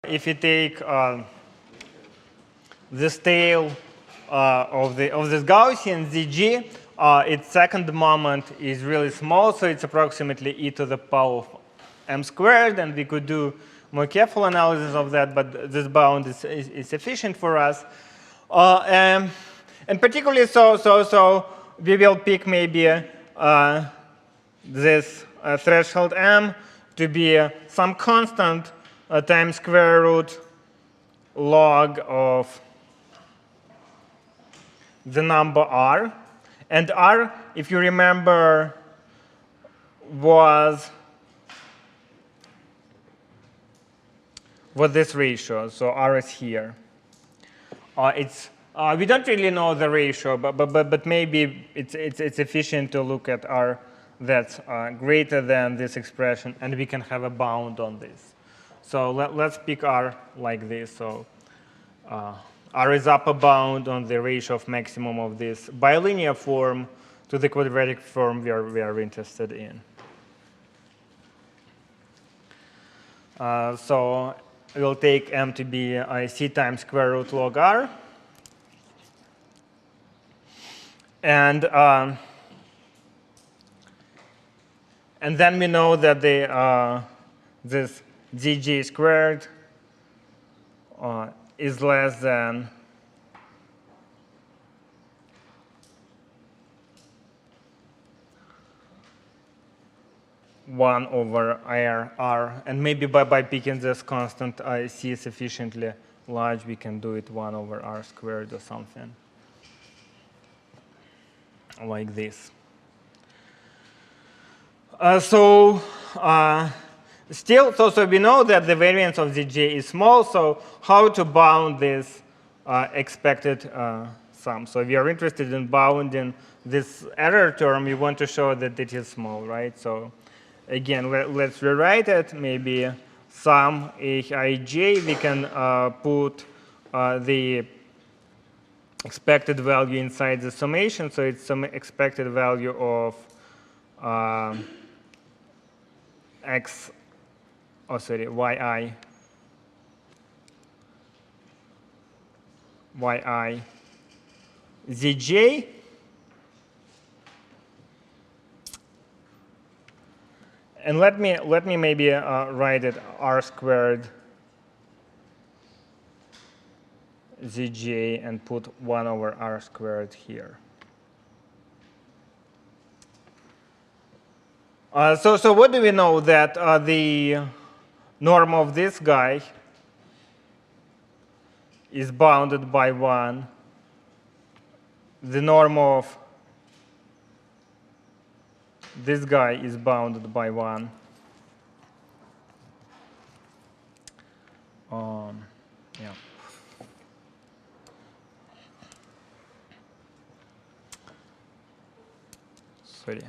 If you take this tail of this Gaussian ZG, its second moment is really small, so it's approximately e to the power of m squared, and we could do more careful analysis of that, but this bound is sufficient for us. And particularly so we will pick maybe this threshold m to be some constant times square root log of the number r. And r, if you remember, was this ratio. So r is here. We don't really know the ratio, but maybe it's efficient to look at r that's greater than this expression, and we can have a bound on this. So let's pick r like this. So r is upper bound on the ratio of maximum of this bilinear form to the quadratic form we are interested in. So we'll take m to be c times square root log r. And then we know that this dg squared is less than one over r, and maybe by picking this constant c sufficiently large, we can do it 1 over r squared or something like this. So we know that the variance of Zj is small, so how to bound this expected sum? So we are interested in bounding this error term. We want to show that it is small, right? So again, let's rewrite it. Maybe sum hij, we can put the expected value inside the summation. So it's some expected value of yi zj. And let me maybe write it r squared zj and put 1 over r squared here. So what do we know? That the norm of this guy is bounded by 1. The norm of this guy is bounded by 1. Yeah. Sorry.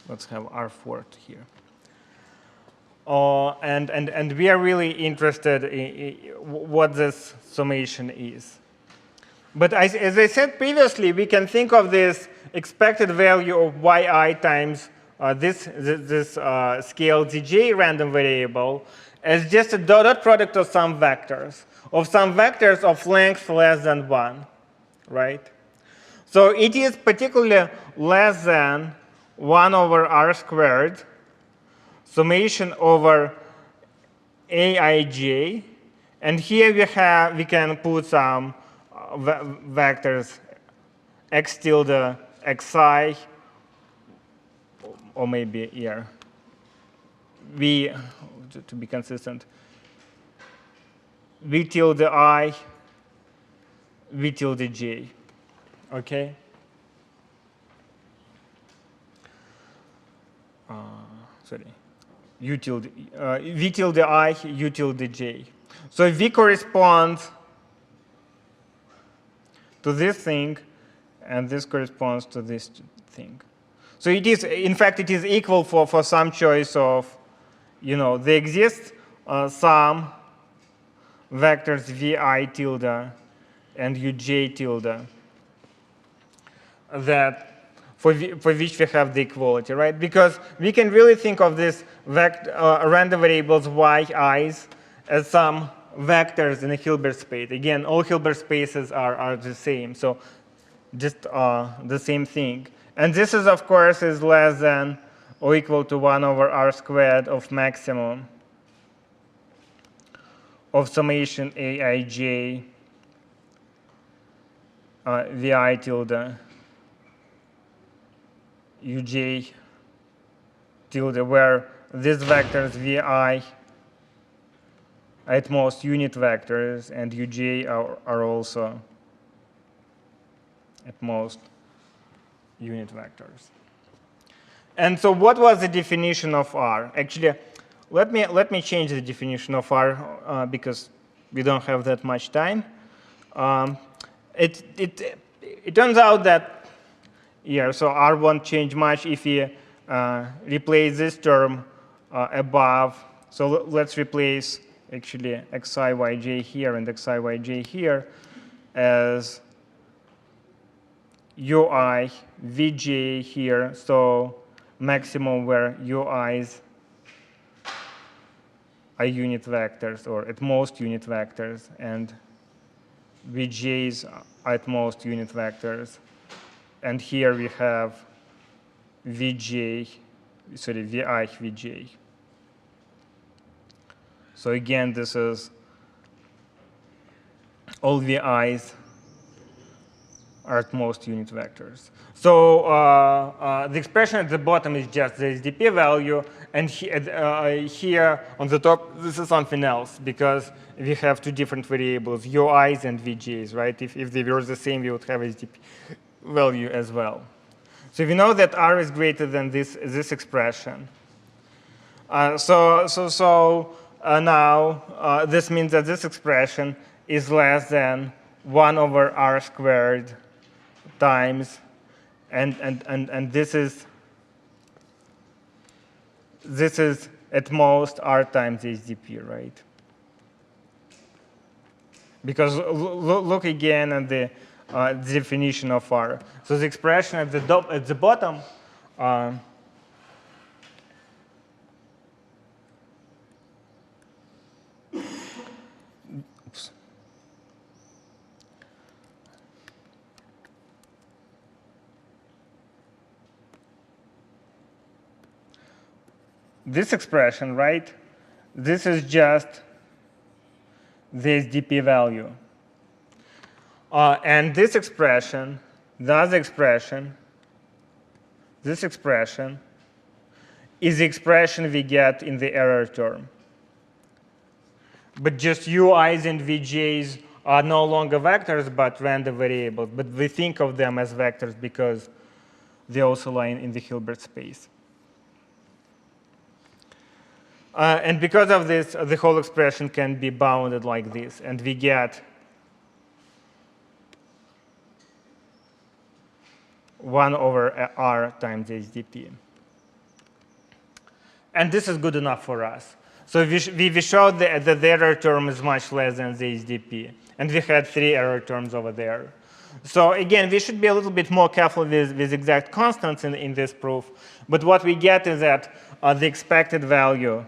Let's have R4 here. And we are really interested in what this summation is. But as I said previously, we can think of this expected value of yi times this scale zj random variable as just a dot product of some vectors of length less than 1, right? So it is particularly less than 1 over r squared summation over aij, and here we can put some vectors x tilde xi, or maybe here v, to be consistent, v tilde I, v tilde j. Okay. Sorry. U tilde, v tilde I, u tilde j. So v corresponds to this thing, and this corresponds to this thing. So it is, in fact, it is equal for some choice of, there exists some vectors vi tilde and uj tilde that for which we have the equality, right? Because we can really think of this random variables yi's as some vectors in a Hilbert space. Again, all Hilbert spaces are the same, so just the same thing. And this is, of course, is less than or equal to 1 over r squared of maximum of summation aij vi tilde uj tilde, where these vectors vi at most unit vectors and uj are also at most unit vectors. And so what was the definition of R? Actually, let me change the definition of R because we don't have that much time. It turns out that, yeah, so R won't change much if we replace this term above. So let's replace actually xi yj here and xi yj here as ui vj here. So maximum where ui's are unit vectors, or at most unit vectors, and vj's are at most unit vectors. And here we have vi vj. So again, this is all vi's are at most unit vectors. So the expression at the bottom is just the SDP value, and here on the top, this is something else, because we have two different variables, UIs and VJs, right? If they were the same, we would have SDP value as well. So we know that R is greater than this expression. Now this means that this expression is less than 1 over R squared times, and this is at most R times SDP, right? Because look again at the definition of R. So the expression at the bottom this expression, right? This is just this SDP value. And this expression, this expression is the expression we get in the error term. But just UIs and VJs are no longer vectors, but random variables. But we think of them as vectors because they also lie in the Hilbert space. And because of this, the whole expression can be bounded like this, and we get 1 over R times HDP. And this is good enough for us. So we showed that the error term is much less than the HDP, and we had 3 error terms over there. So again, we should be a little bit more careful with exact constants in this proof. But what we get is that the expected value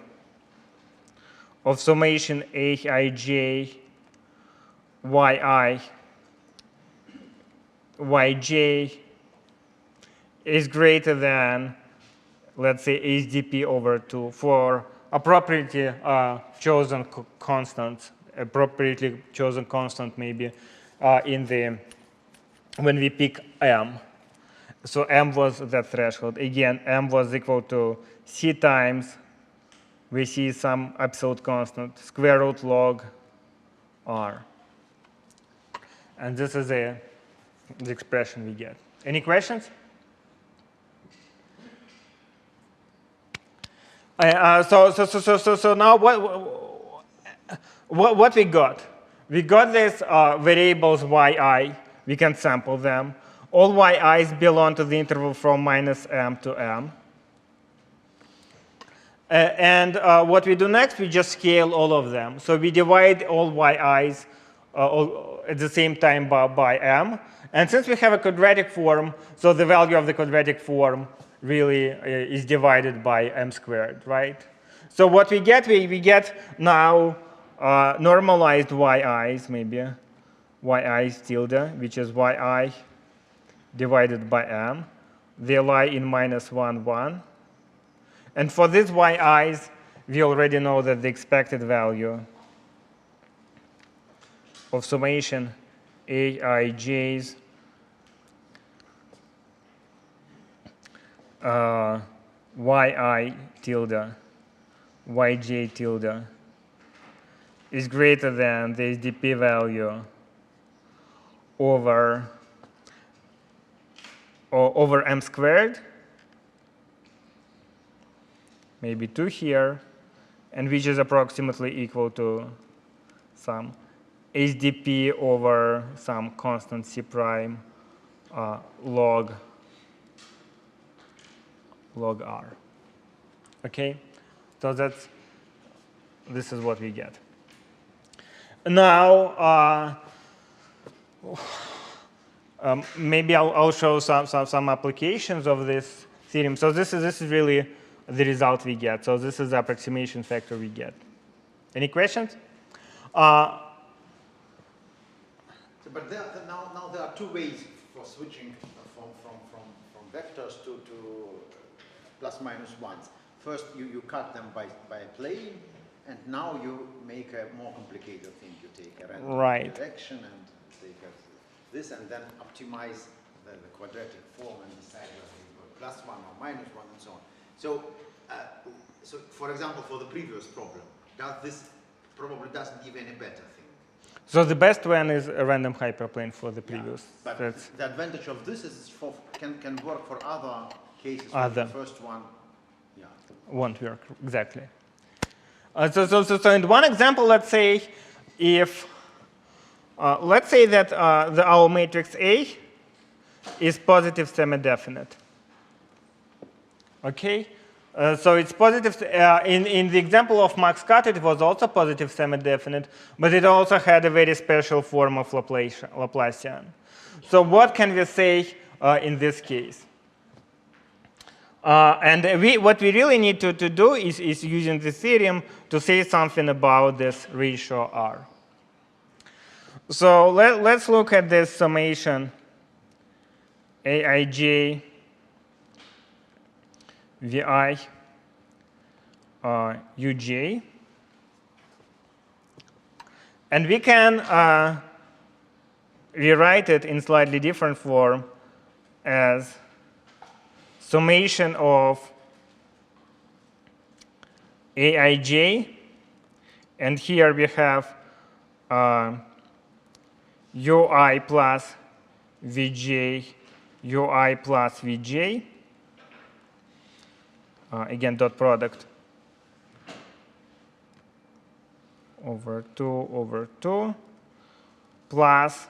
of summation aij yi yj is greater than, let's say, HDP over 2 for appropriately chosen constant, appropriately chosen constant maybe when we pick m. So m was that threshold. Again, m was equal to c times, we see some absolute constant, square root log r. And this is the expression we get. Any questions? So now what we got? We got these variables yi. We can sample them. All yi's belong to the interval from -m to m. And what we do next, we just scale all of them. So we divide all yi's at the same time by m. And since we have a quadratic form, so the value of the quadratic form really is divided by m squared, right? So what we get, we get now normalized yi's, maybe yi's tilde, which is yi divided by m. They lie in minus 1, 1. And for these yi's, we already know that the expected value of summation aij's yi tilde, yj tilde is greater than the SDP value over m squared, maybe 2 here, and which is approximately equal to some SDP over some constant C prime log R. Okay, so this is what we get. Now, maybe I'll show some applications of this theorem. So this is really the result we get. So this is the approximation factor we get. Any questions? But now there are two ways for switching from vectors to plus minus ones. First, you cut them by a plane, and now you make a more complicated thing. You take a random direction and take this, and then optimize the quadratic form and decide whether you go plus 1 or minus 1 and so on. So for example, for the previous problem, this probably doesn't give any better thing. So the best one is a random hyperplane for the previous. But the advantage of this is can work for other cases. Other. The first one, won't work exactly. So in one example, let's say if let's say that our matrix A is positive semi-definite. Okay, so it's positive. In the example of Max Cut, it was also positive semi-definite, but it also had a very special form of Laplacian. So what can we say in this case? And what we really need to do is using the theorem to say something about this ratio R. So let's look at this summation Aij Vi Uj. And we can rewrite it in slightly different form as summation of Aij, and here we have Ui plus Vj, Ui plus Vj, again dot product over 2 plus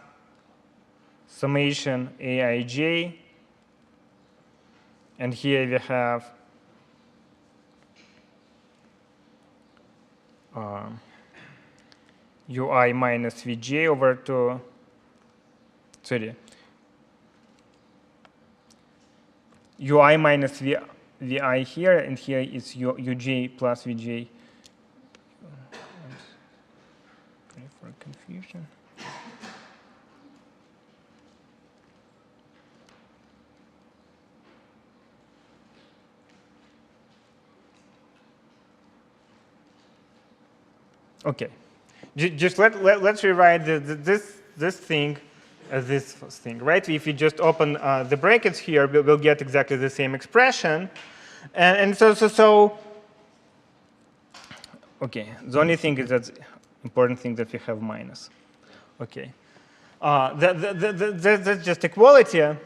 summation Aij. And here we have Ui minus Vj over 2, sorry, Ui minus Vi here, and here is Uj plus Vj. Sorry for confusion. Okay, just let's rewrite this thing as this thing, right? If you just open the brackets here, we'll get exactly the same expression, and so okay. The only thing is that important thing that we have minus. Okay, that's just equality,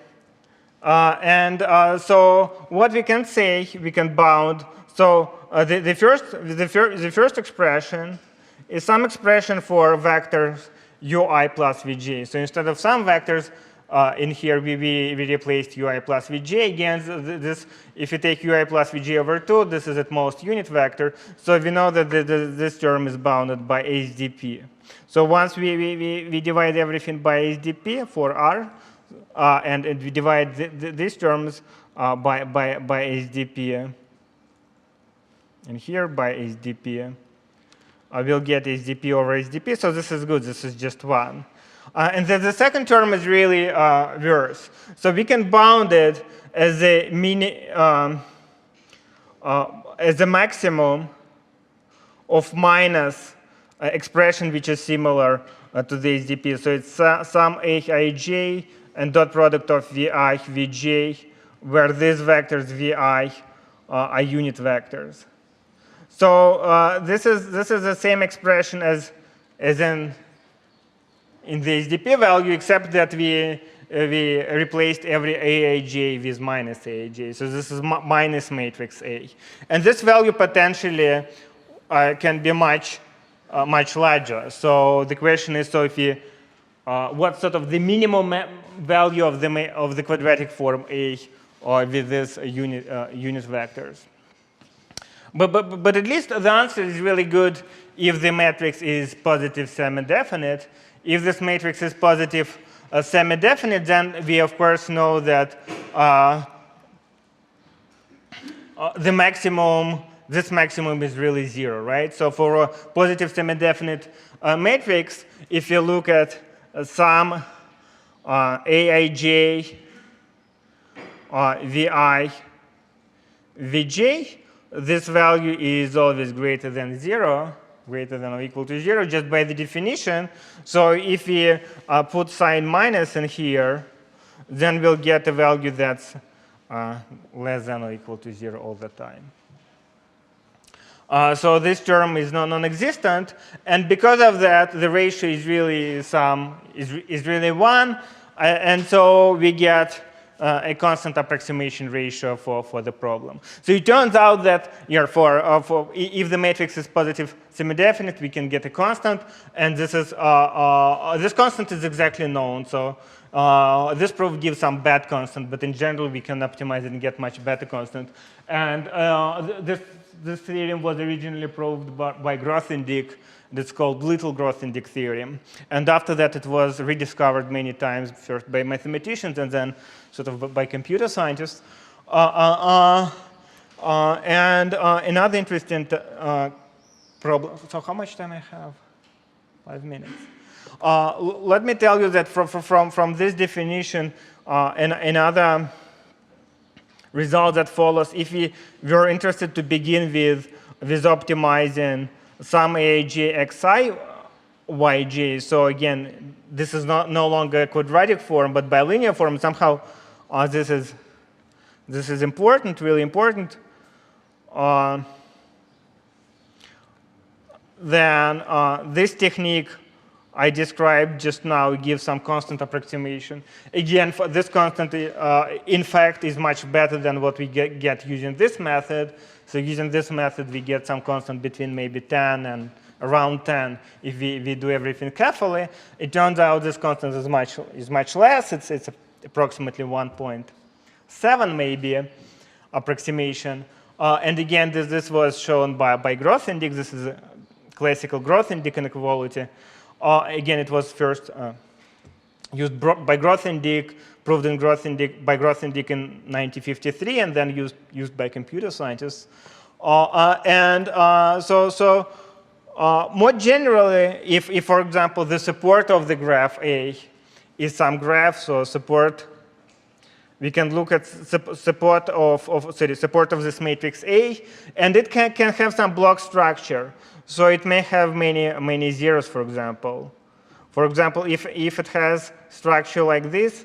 and so what we can say, we can bound. So the first expression is some expression for vectors Ui plus Vj. So instead of some vectors in here, we replaced Ui plus Vj. Again, this, if you take Ui plus Vj over 2, this is at most unit vector. So we know that this term is bounded by SDP. So once we divide everything by SDP for R, and we divide these terms by SDP, and here by SDP, we'll get HDP over HDP. So this is good. This is just 1. And then the second term is really worse. So we can bound it as a maximum of minus expression which is similar to the HDP. So it's some Hij and dot product of Vi, Vj, where these vectors Vi are unit vectors. So this is the same expression as in the HDP value, except that we replaced every Aij with minus Aij. So this is minus matrix A. And this value potentially can be much larger. So the question is, so if you, what's sort of the minimum value of the quadratic form A with these unit vectors? But at least the answer is really good if the matrix is positive semi-definite. If this matrix is positive semi-definite, then we of course know that this maximum is really 0, right? So for a positive semi-definite matrix, if you look at some Aij, Vi, Vj, this value is always greater than 0, greater than or equal to 0, just by the definition. So if we put sign minus in here, then we'll get a value that's less than or equal to 0 all the time. So this term is non-existent, and because of that, the ratio is really really 1, and so we get a constant approximation ratio for the problem. So it turns out that if the matrix is positive semi-definite, we can get a constant, and this constant is exactly known. So this proof gives some bad constant, but in general we can optimize it and get much better constant. And this theorem was originally proved by Grothendieck. That's called little Grothendieck theorem. And after that, it was rediscovered many times, first by mathematicians and then sort of by computer scientists. And another interesting problem. So how much time I have? 5 minutes. Let me tell you that from this definition, another result that follows, if we were interested to begin with optimizing some Aij xi yj. So again, this is no longer a quadratic form, but bilinear form. Somehow, this is important, really important. Then this technique I described just now gives some constant approximation. Again, for this constant, in fact, is much better than what we get using this method. So using this method, we get some constant between maybe 10 and around 10 if we do everything carefully. It turns out this constant is much less. It's approximately 1.7 maybe approximation. And again, this was shown by Grothendieck. This is a classical Grothendieck inequality. Again, it was first used by Grothendieck, proved by Grothendieck in 1953, and then used by computer scientists. More generally, if, for example, the support of the graph A is some graph, so support, we can look at support of this matrix A, and it can have some block structure. So it may have many zeros, for example. For example, if it has structure like this,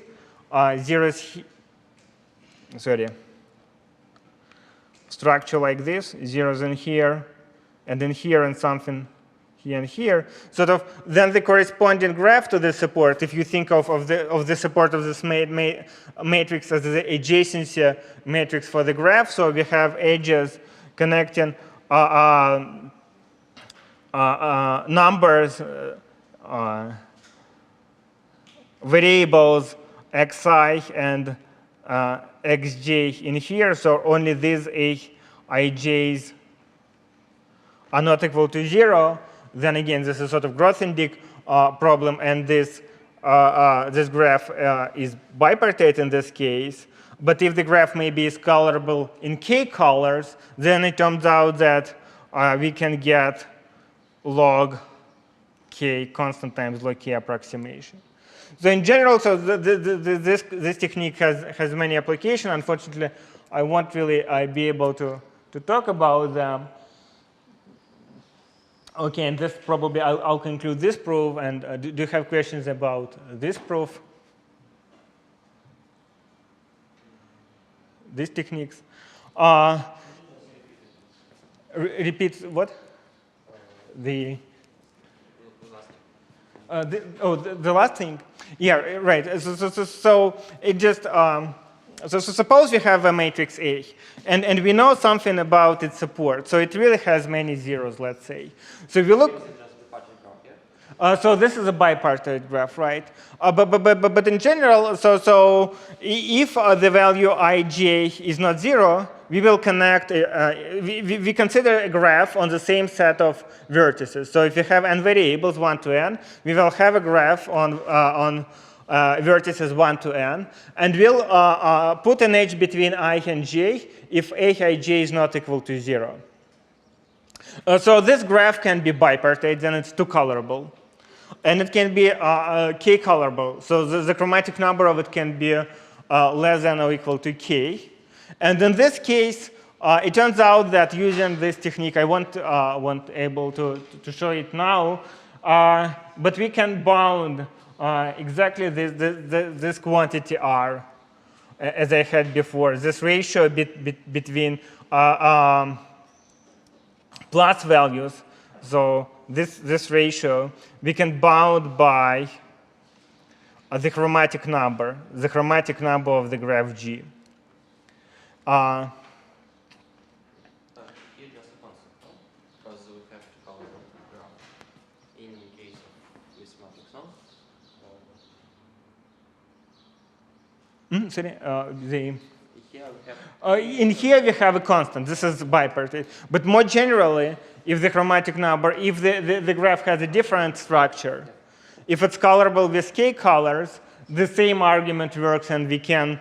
structure like this, zeros in here, and in here, and something here and here. Sort of then the corresponding graph to the support, if you think of the support of this matrix as the adjacency matrix for the graph, so we have edges connecting numbers, variables xi and xj in here, so only these ij's are not equal to 0, then again, this is sort of Grothendieck problem, and this graph is bipartite in this case. But if the graph maybe is colorable in k colors, then it turns out that we can get log k constant times log k approximation. So in general, so this technique has many applications. Unfortunately, I won't really be able to talk about them. Okay, and this probably, I'll conclude this proof. And do you have questions about this proof? These techniques? Repeat what? The last thing. Yeah, right. So it just so suppose we have a matrix A, and we know something about its support. So it really has many zeros, let's say. So if you look. So this is a bipartite graph, right? But in general, so if the value ij is not 0, we will connect, we consider a graph on the same set of vertices. So if you have n variables, 1 to n, we will have a graph on vertices 1 to n, and we'll put an edge between I and j if aij is not equal to 0. So this graph can be bipartite, then it's two-colorable. And it can be k-colorable. So the chromatic number of it can be less than or equal to k. And in this case, it turns out that using this technique, I won't able to show it now, but we can bound exactly this quantity r, as I had before, this ratio between plus values. So this ratio, we can bound by the chromatic number of the graph G. Here just a constant, no? Because we have to color the graph. In case of this matrix, no? Sorry, Here we have in here we have a constant. This is bipartite. But more generally, if the chromatic number, if the graph has a different structure, if it's colorable with k colors, the same argument works, and we can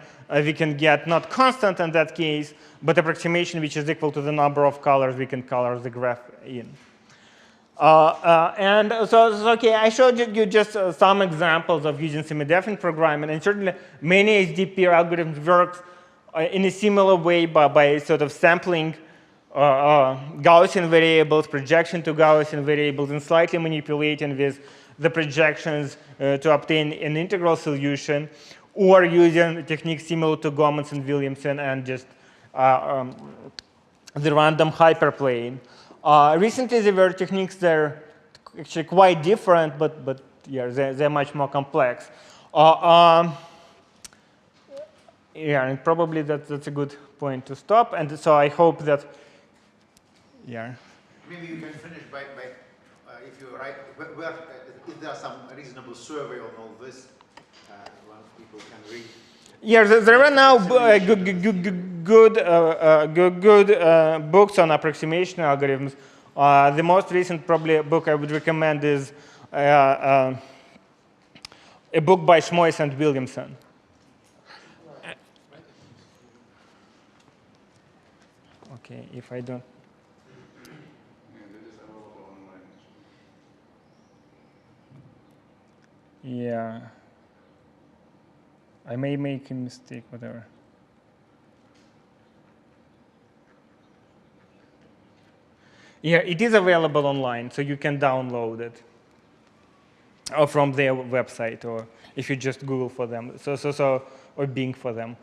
get not constant in that case, but approximation which is equal to the number of colors we can color the graph in. And so okay, I showed you just some examples of using semidefinite programming, and certainly many HDP algorithms work in a similar way by sort of sampling Gaussian variables, projection to Gaussian variables, and slightly manipulating with the projections to obtain an integral solution, or using a technique similar to Gomez and Williamson and just the random hyperplane. Recently, there were techniques that are actually quite different, but yeah, they're much more complex. Yeah, and probably that's a good point to stop. And so I hope that, yeah. Maybe you can finish by if you write, where is there some reasonable survey on all this, one people can read? Yeah, there are now good books on approximation algorithms. The most recent probably book I would recommend is a book by Schmois and Williamson. Okay, if I don't. Yeah. I may make a mistake, whatever. Yeah, it is available online, so you can download it, or from their website, or if you just Google for them, or Bing for them.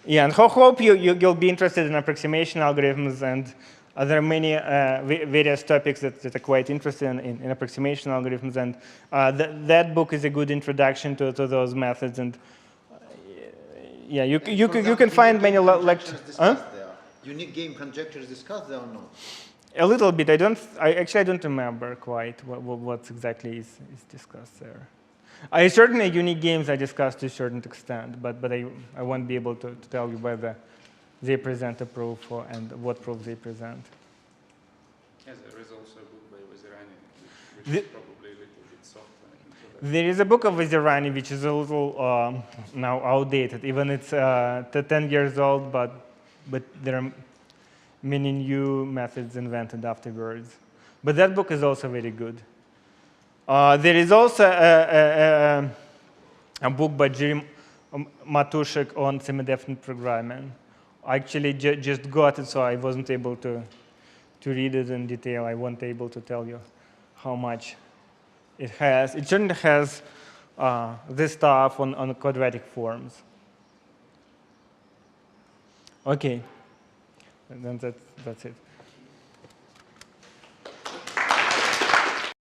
Yeah, and hope you'll be interested in approximation algorithms, and there are many various topics that are quite interesting in approximation algorithms, and that book is a good introduction to those methods. And yeah, you can find many lectures. Huh? Unique game conjecture is discussed there or no? A little bit. I don't remember quite what exactly is discussed there. Certainly unique games I discussed to a certain extent, but I won't be able to tell you whether they present a proof and what proof they present. Yes, there is also a book by Vizirani, which is probably a little bit soft. There is a book of Vizirani which is a little now outdated. Even it's 10 years old, but but there are many new methods invented afterwards. But that book is also very good. There is also a book by Jerry Matushek on semidefinite programming. I actually just got it, so I wasn't able to read it in detail. I wasn't able to tell you how much it has. It certainly has this stuff on quadratic forms. Okay, and then that's it.